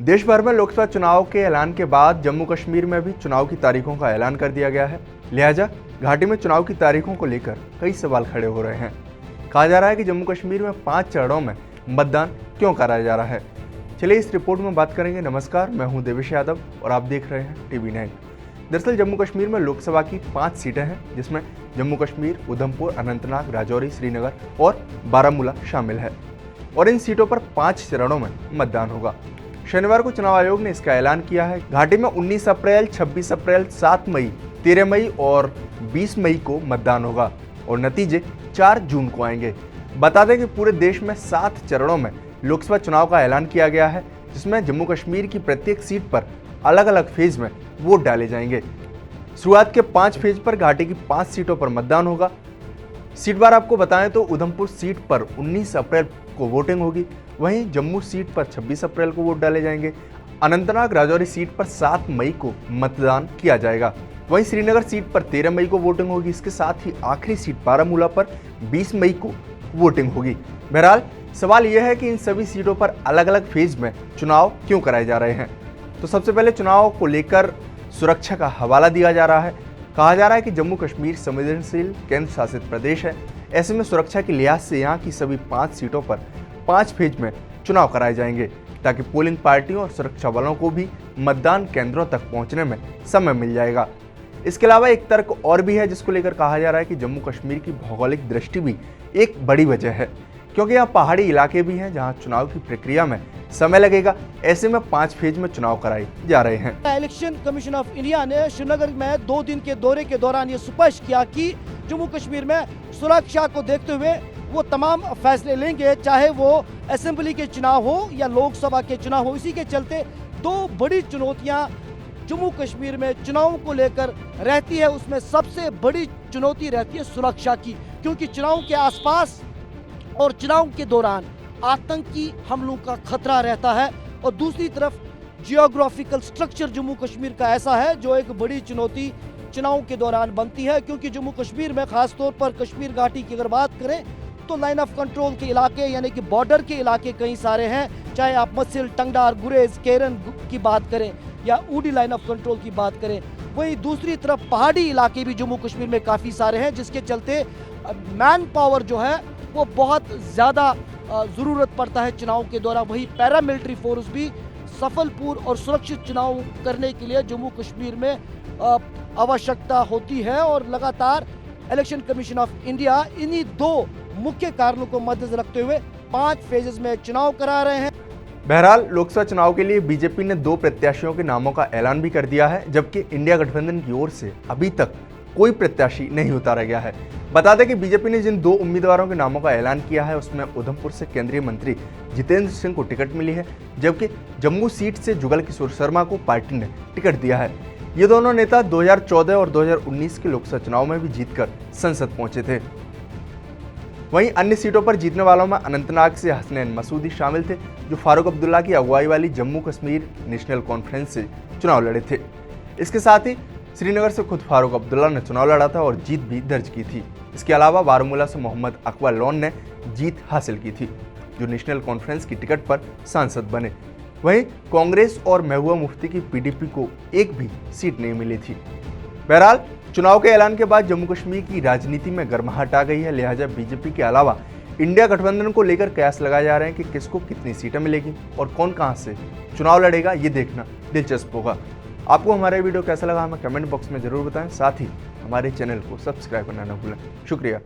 देश भर में लोकसभा चुनाव के ऐलान के बाद जम्मू कश्मीर में भी चुनाव की तारीखों का ऐलान कर दिया गया है। लिहाजा घाटी में चुनाव की तारीखों को लेकर कई सवाल खड़े हो रहे हैं। कहा जा रहा है कि जम्मू कश्मीर में 5 चरणों में मतदान क्यों कराया जा रहा है। चलिए इस रिपोर्ट में बात करेंगे। नमस्कार, मैं हूं देवेश यादव और आप देख रहे हैं टीवी 9। दरअसल जम्मू कश्मीर में लोकसभा की 5 सीटें हैं, जिसमें जम्मू कश्मीर, उधमपुर, अनंतनाग, राजौरी, श्रीनगर और बारामूला शामिल है और इन सीटों पर 5 चरणों में मतदान होगा। शनिवार को चुनाव आयोग ने इसका ऐलान किया है। घाटी में 19 अप्रैल, 26 अप्रैल, 7 मई, 13 मई और 20 मई को मतदान होगा और नतीजे 4 जून को आएंगे। बता दें कि पूरे देश में 7 चरणों में लोकसभा चुनाव का ऐलान किया गया है, जिसमें जम्मू कश्मीर की प्रत्येक सीट पर अलग अलग फेज में वोट डाले जाएंगे। शुरुआत के 5 फेज पर घाटी की 5 सीटों पर मतदान होगा। सीटवार आपको बताएं तो उधमपुर सीट पर 19 अप्रैल को वोटिंग होगी, वहीं जम्मू सीट पर 26 अप्रैल को वोट डाले जाएंगे। अनंतनाग राजौरी सीट पर 7 मई को मतदान किया जाएगा। वहीं श्रीनगर सीट पर 13 मई को वोटिंग होगी। इसके साथ ही आखिरी सीट बारामूला पर 20 मई को वोटिंग होगी। बहरहाल सवाल यह है कि इन सभी सीटों पर अलग अलग फेज में चुनाव क्यों कराए जा रहे हैं। तो सबसे पहले चुनाव को लेकर सुरक्षा का हवाला दिया जा रहा है। कहा जा रहा है कि जम्मू कश्मीर संवेदनशील केंद्र शासित प्रदेश है। ऐसे में सुरक्षा के लिहाज से यहाँ की सभी 5 सीटों पर 5 फेज में चुनाव कराए जाएंगे, ताकि पोलिंग पार्टियों और सुरक्षा बलों को भी मतदान केंद्रों तक पहुंचने में समय मिल जाएगा। इसके अलावा एक तर्क और भी है, जिसको लेकर कहा जा रहा है कि जम्मू कश्मीर की भौगोलिक दृष्टि भी एक बड़ी वजह है, क्योंकि यहाँ पहाड़ी इलाके भी हैं जहाँ चुनाव की प्रक्रिया में समय लगेगा। ऐसे में 5 फेज में चुनाव कराए जा रहे हैं। इलेक्शन कमीशन ऑफ इंडिया ने श्रीनगर में 2 दिन के दौरे के दौरान ये स्पष्ट किया कि जम्मू कश्मीर में सुरक्षा को देखते हुए वो तमाम फैसले लेंगे, चाहे वो असेंबली के चुनाव हो या लोकसभा के चुनाव हो। इसी के चलते 2 बड़ी चुनौतियां जम्मू कश्मीर में चुनाव को लेकर रहती है। उसमें सबसे बड़ी चुनौती रहती है सुरक्षा की, क्योंकि चुनाव के आसपास और चुनाव के दौरान आतंकी हमलों का खतरा रहता है। और दूसरी तरफ जियोग्राफिकल स्ट्रक्चर जम्मू कश्मीर का ऐसा है जो एक बड़ी चुनौती चुनाव के दौरान बनती है, क्योंकि जम्मू कश्मीर में खास तौर पर कश्मीर घाटी की अगर बात करें तो लाइन ऑफ कंट्रोल के इलाके यानी कि बॉर्डर के इलाके कई सारे हैं। चाहे आप मसिल, टंगडार, गुरेज, केरन की बात करें या ऊडी लाइन ऑफ कंट्रोल की बात करें। वहीं दूसरी तरफ पहाड़ी इलाके भी जम्मू कश्मीर में काफ़ी सारे हैं, जिसके चलते मैन पावर जो है वो बहुत ज़्यादा ज़रूरत पड़ता है चुनाव के दौरान। वही पैरामिलिट्री फोर्स भी सफलपूर्ण और सुरक्षित चुनाव करने के लिए जम्मू कश्मीर में आवश्यकता होती है। और लगातार इलेक्शन कमीशन ऑफ इंडिया इन्हीं 2 मुख्य कारणों को मद्देनजर रखते हुए 5 फेजेस में चुनाव करा रहे हैं। बहरहाल लोकसभा चुनाव के लिए बीजेपी ने 2 प्रत्याशियों के नामों का ऐलान भी कर दिया है, जबकि इंडिया गठबंधन की ओर से अभी तक कोई प्रत्याशी नहीं उतारा गया है। बता दें कि बीजेपी ने जिन 2 उम्मीदवारों के नामों का ऐलान किया है, उसमें उधमपुर से केंद्रीय मंत्री जितेंद्र सिंह को टिकट मिली है, जबकि जम्मू सीट से जुगल किशोर शर्मा को पार्टी ने टिकट दिया है। ये दोनों नेता 2014 और 2019 के लोकसभा चुनाव में भी जीतकर संसद पहुंचे थे। वहीं अन्य सीटों पर जीतने वालों में अनंतनाग से हसनैन मसूदी शामिल थे, जो फारूक अब्दुल्ला की अगुवाई वाली जम्मू कश्मीर नेशनल कॉन्फ्रेंस से चुनाव लड़े थे। इसके साथ ही श्रीनगर से खुद फारूक अब्दुल्ला ने चुनाव लड़ा था और जीत भी दर्ज की थी। इसके अलावा बारामूला से मोहम्मद अकबर लोन ने जीत हासिल की थी, जो नेशनल कॉन्फ्रेंस की टिकट पर सांसद बने। वहीं कांग्रेस और महबूबा मुफ्ती की पीडीपी को एक भी सीट नहीं मिली थी। बहरहाल चुनाव के ऐलान के बाद जम्मू कश्मीर की राजनीति में गर्माहट आ गई है। लिहाजा बीजेपी के अलावा इंडिया गठबंधन को लेकर कयास लगाए जा रहे हैं कि किसको कितनी सीटें मिलेगी और कौन कहां से चुनाव लड़ेगा, ये देखना दिलचस्प होगा। आपको हमारा वीडियो कैसा लगा हमें कमेंट बॉक्स में जरूर बताएं। साथ ही हमारे चैनल को सब्सक्राइब करना न भूलें। शुक्रिया।